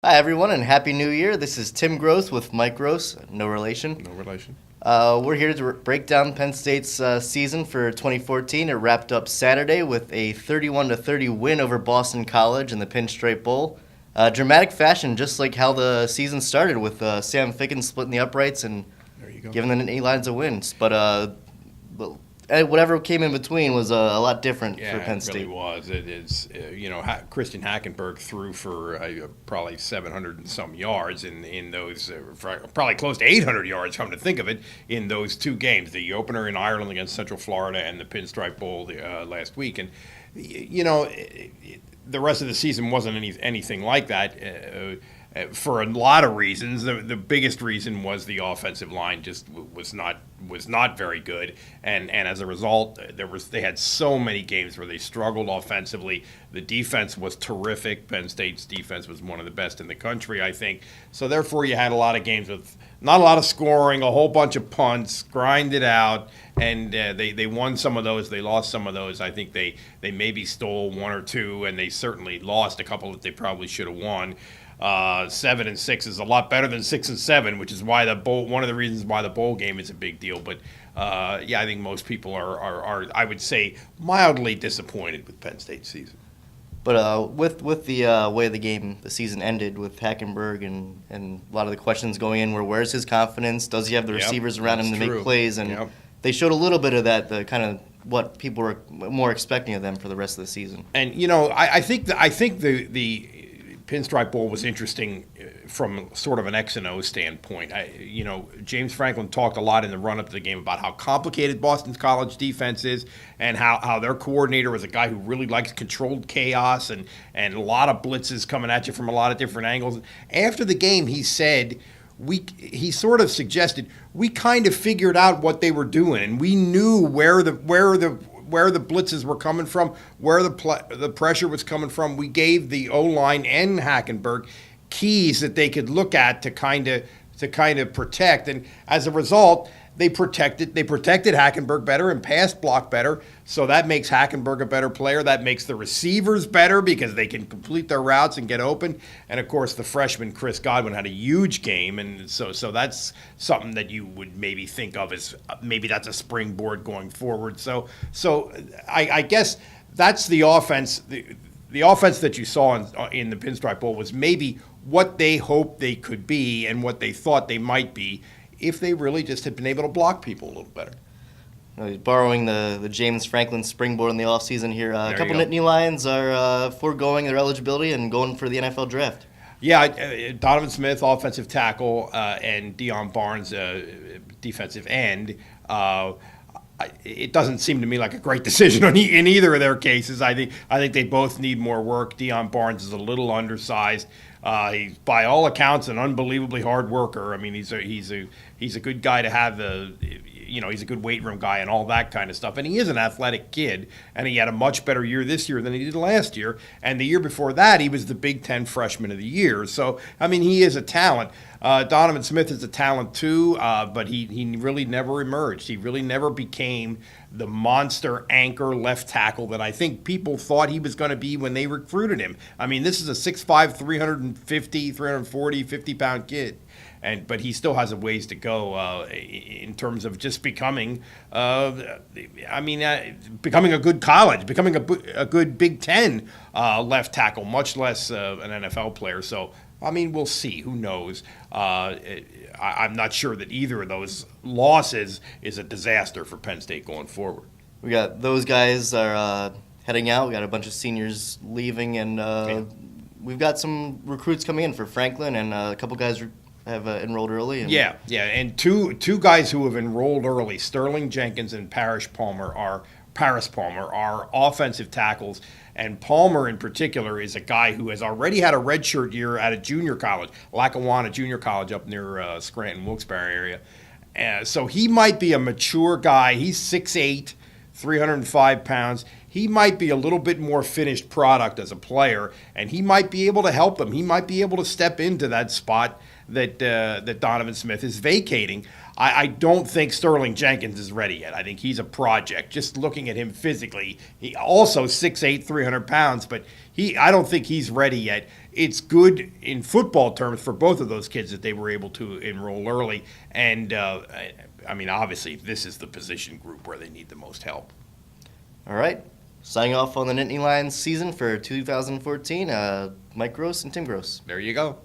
Hi, everyone, and Happy New Year. This is Tim Gross with Mike Gross, no relation. No relation. We're here to break down Penn State's season for 2014. It wrapped up Saturday with a 31-30 win over Boston College in the Pinstripe Bowl. Dramatic fashion, just like how the season started with Sam Ficken splitting the uprights and There you go. giving the Nittany Lions a win. But whatever came in between was a lot different for Penn It State. really was. It is, Christian Hackenberg threw for probably 700 and some yards in those, probably close to 800 yards, come to think of it, in those two games, the opener in Ireland against Central Florida and the Pinstripe Bowl last week. And, the rest of the season wasn't anything like that. For a lot of reasons, the biggest reason was the offensive line just was not very good, and as a result, they had so many games where they struggled offensively. The defense was terrific. Penn State's defense was one of the best in the country, I think. So therefore, you had a lot of games with not a lot of scoring, a whole bunch of punts, grind it out, and they won some of those. They lost some of those. I think they maybe stole one or two, and they certainly lost a couple that they probably should have won. 7-6 is a lot better than 6-7, which is why one of the reasons why the bowl game is a big deal. But I think most people are I would say mildly disappointed with Penn State's season. But with the way the season ended with Hackenberg and a lot of the questions going in were, where's his confidence? Does he have the receivers around him to make plays? And they showed a little bit of that, the kind of what people were more expecting of them for the rest of the season. And I think the Pinstripe Bowl was interesting from sort of an X and O standpoint. James Franklin talked a lot in the run-up to the game about how complicated Boston College defense is and how their coordinator was a guy who really likes controlled chaos and a lot of blitzes coming at you from a lot of different angles. After the game, he said, he sort of suggested, we kind of figured out what they were doing, and we knew where the blitzes were coming from, where the pressure was coming from. We gave the O-line and Hackenberg keys that they could look at to kind of protect, and as a result, they protected Hackenberg better and pass block better. So that makes Hackenberg a better player. That makes the receivers better because they can complete their routes and get open. And of course, the freshman Chris Godwin had a huge game, and so that's something that you would maybe think of as maybe that's a springboard going forward. So I guess that's the offense. The offense that you saw in the Pinstripe Bowl was maybe what they hoped they could be and what they thought they might be if they really just had been able to block people a little better. Borrowing the James Franklin springboard in the offseason here, a couple Nittany Lions are foregoing their eligibility and going for the NFL draft. Yeah, Donovan Smith, offensive tackle, and Deion Barnes, defensive end. It doesn't seem to me like a great decision in either of their cases. I think they both need more work. Deion Barnes is a little undersized. He's by all accounts an unbelievably hard worker. I mean, he's a good guy to have. He's a good weight room guy and all that kind of stuff. And he is an athletic kid, and he had a much better year this year than he did last year. And the year before that, he was the Big Ten Freshman of the Year. So, I mean, he is a talent. Donovan Smith is a talent too, but he really never emerged. He really never became the monster anchor left tackle that I think people thought he was going to be when they recruited him. I mean, this is a 6'5", 350, 340, 50-pound kid. But he still has a ways to go in terms of just becoming a good college, becoming a good Big Ten left tackle, much less an NFL player. So, I mean, we'll see. Who knows? I'm not sure that either of those losses is a disaster for Penn State going forward. We got those guys are heading out. We got a bunch of seniors leaving, and we've got some recruits coming in for Franklin, and a couple guys have enrolled early. And two guys who have enrolled early, Sterling Jenkins and Paris Palmer, are offensive tackles. And Palmer, in particular, is a guy who has already had a redshirt year at a junior college, Lackawanna Junior College up near Scranton, Wilkes-Barre area. So he might be a mature guy. He's 6'8", 305 pounds. he might be a little bit more finished product as a player, and he might be able to help them. He might be able to step into that spot that Donovan Smith is vacating. I don't think Sterling Jenkins is ready yet. I think he's a project. Just looking at him physically, he also 6'8", 300 pounds, but I don't think he's ready yet. It's good in football terms for both of those kids that they were able to enroll early. And, obviously, this is the position group where they need the most help. All right. Signing off on the Nittany Lions season for 2014, Mike Gross and Tim Gross. There you go.